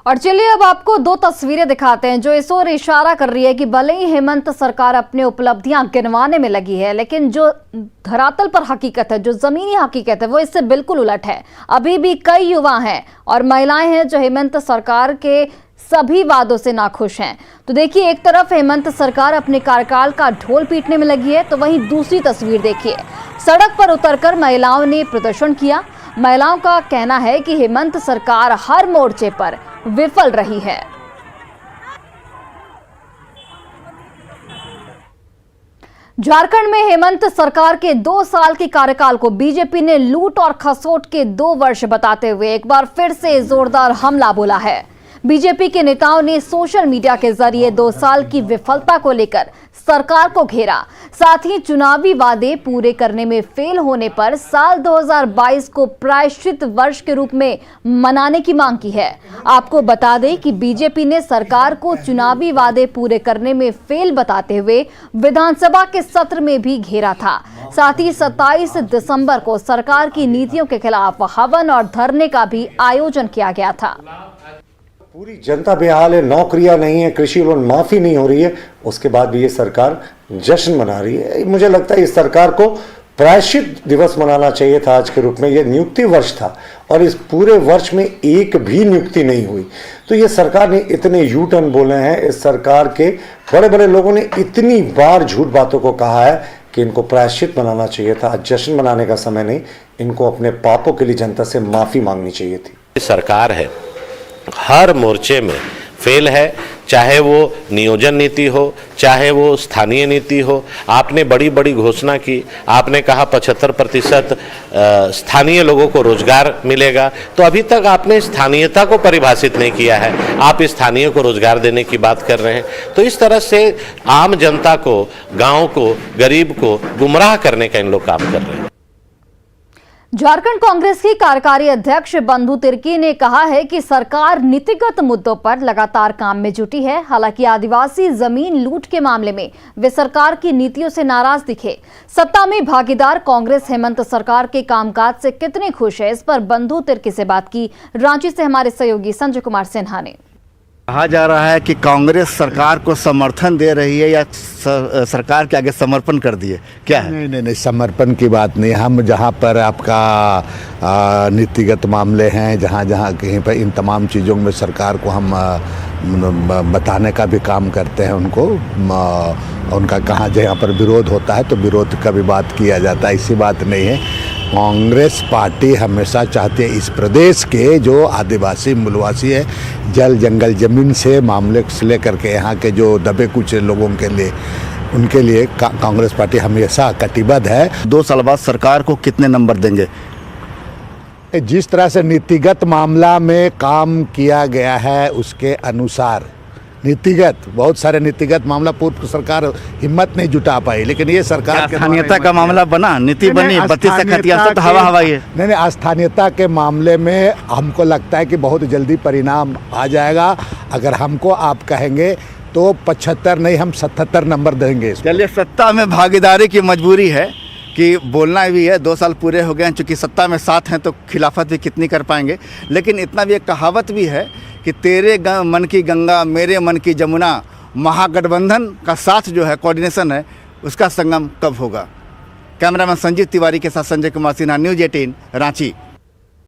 और चलिए अब आपको दो तस्वीरें दिखाते हैं जो इस ओर इशारा कर रही है कि भले ही हेमंत सरकार अपनी उपलब्धियां गिनवाने में लगी है, लेकिन जो धरातल पर हकीकत है, जो जमीनी हकीकत है, वो इससे बिल्कुल उलट है। अभी भी कई युवा हैं और महिलाएं हैं जो हेमंत सरकार के सभी वादों से नाखुश हैं। तो देखिए, एक तरफ हेमंत सरकार अपने कार्यकाल का ढोल पीटने में लगी है, तो वहीं दूसरी तस्वीर देखिए, सड़क पर उतरकर महिलाओं ने प्रदर्शन किया। महिलाओं का कहना है कि हेमंत सरकार हर मोर्चे पर विफल रही है। झारखंड में हेमंत सरकार के 2 साल के कार्यकाल को बीजेपी ने लूट और खसोट के 2 वर्ष बताते हुए एक बार फिर से जोरदार हमला बोला है। बीजेपी के नेताओं ने सोशल मीडिया के जरिए 2 साल की विफलता को लेकर सरकार को घेरा, साथ ही चुनावी वादे पूरे करने में फेल होने पर साल 2022 को प्रायश्चित वर्ष के रूप में मनाने की मांग की है। आपको बता दें कि बीजेपी ने सरकार को चुनावी वादे पूरे करने में फेल बताते हुए विधानसभा के सत्र में भी घेरा था। साथ ही 27 दिसंबर को सरकार की नीतियों के खिलाफ हवन और धरने का भी आयोजन किया गया था। पूरी जनता बेहाल है, नौकरियां नहीं है, कृषि लोन माफी नहीं हो रही है, उसके बाद भी ये सरकार जश्न मना रही है। मुझे लगता है इस सरकार को प्रायश्चित दिवस मनाना चाहिए था आज के रूप में। यह नियुक्ति वर्ष था और इस पूरे वर्ष में एक भी नियुक्ति नहीं हुई। तो ये सरकार ने इतने यू टर्न बोले हैं, इस सरकार के बड़े बड़े लोगों ने इतनी बार झूठ बातों को कहा है कि इनको प्रायश्चित मनाना चाहिए था। जश्न मनाने का समय नहीं, इनको अपने पापों के लिए जनता से माफी मांगनी चाहिए थी। सरकार है हर मोर्चे में फेल है, चाहे वो नियोजन नीति हो, चाहे वो स्थानीय नीति हो। आपने बड़ी बड़ी घोषणा की, आपने कहा 75% स्थानीय लोगों को रोजगार मिलेगा, तो अभी तक आपने स्थानीयता को परिभाषित नहीं किया है। आप स्थानीय को रोजगार देने की बात कर रहे हैं, तो इस तरह से आम जनता को, गांव को, गरीब को गुमराह करने का इन लोग काम कर रहे हैं। झारखंड कांग्रेस की कार्यकारी अध्यक्ष बंधु तिर्की ने कहा है कि सरकार नीतिगत मुद्दों पर लगातार काम में जुटी है। हालांकि आदिवासी जमीन लूट के मामले में वे सरकार की नीतियों से नाराज दिखे। सत्ता में भागीदार कांग्रेस हेमंत सरकार के कामकाज से कितनी खुश है, इस पर बंधु तिर्की से बात की रांची से हमारे सहयोगी संजय कुमार सिन्हा ने। कहा जा रहा है कि कांग्रेस सरकार को समर्थन दे रही है या सरकार के आगे समर्पण कर दिए, क्या है? नहीं, समर्पण की बात नहीं। हम जहाँ पर आपका नीतिगत मामले हैं, जहाँ कहीं पर इन तमाम चीज़ों में सरकार को हम बताने का भी काम करते हैं उनको। उनका कहाँ जहाँ पर विरोध होता है तो विरोध का भी बात किया जाता है, ऐसी बात नहीं है। कांग्रेस पार्टी हमेशा चाहती है इस प्रदेश के जो आदिवासी मूलवासी है, जल जंगल जमीन से मामले से लेकर के यहाँ के जो दबे कुछ लोगों के लिए, उनके लिए कांग्रेस पार्टी हमेशा कटिबद्ध है। 2 साल बाद सरकार को कितने नंबर देंगे? जिस तरह से नीतिगत मामला में काम किया गया है उसके अनुसार नीतिगत बहुत सारे नीतिगत मामला पूर्व सरकार हिम्मत नहीं जुटा पाई, लेकिन ये सरकार स्थानीयता का मामला बना, नीति बनी, 32 तो हवा है। नहीं, स्थानीयता के मामले में हमको लगता है कि बहुत जल्दी परिणाम आ जाएगा। अगर हमको आप कहेंगे तो 75 नहीं, हम 77 नंबर देंगे। चलिए, सत्ता में भागीदारी की मजबूरी है कि बोलना भी है। 2 साल पूरे हो गए हैं, चूँकि सत्ता में साथ हैं तो खिलाफत भी कितनी कर पाएंगे। लेकिन इतना भी एक कहावत भी है कि तेरे मन की गंगा मेरे मन की जमुना, महागठबंधन का साथ जो है, कोऑर्डिनेशन है, उसका संगम कब होगा? कैमरामैन संजीव तिवारी के साथ संजय कुमार सिन्हा, न्यूज़ 18 रांची।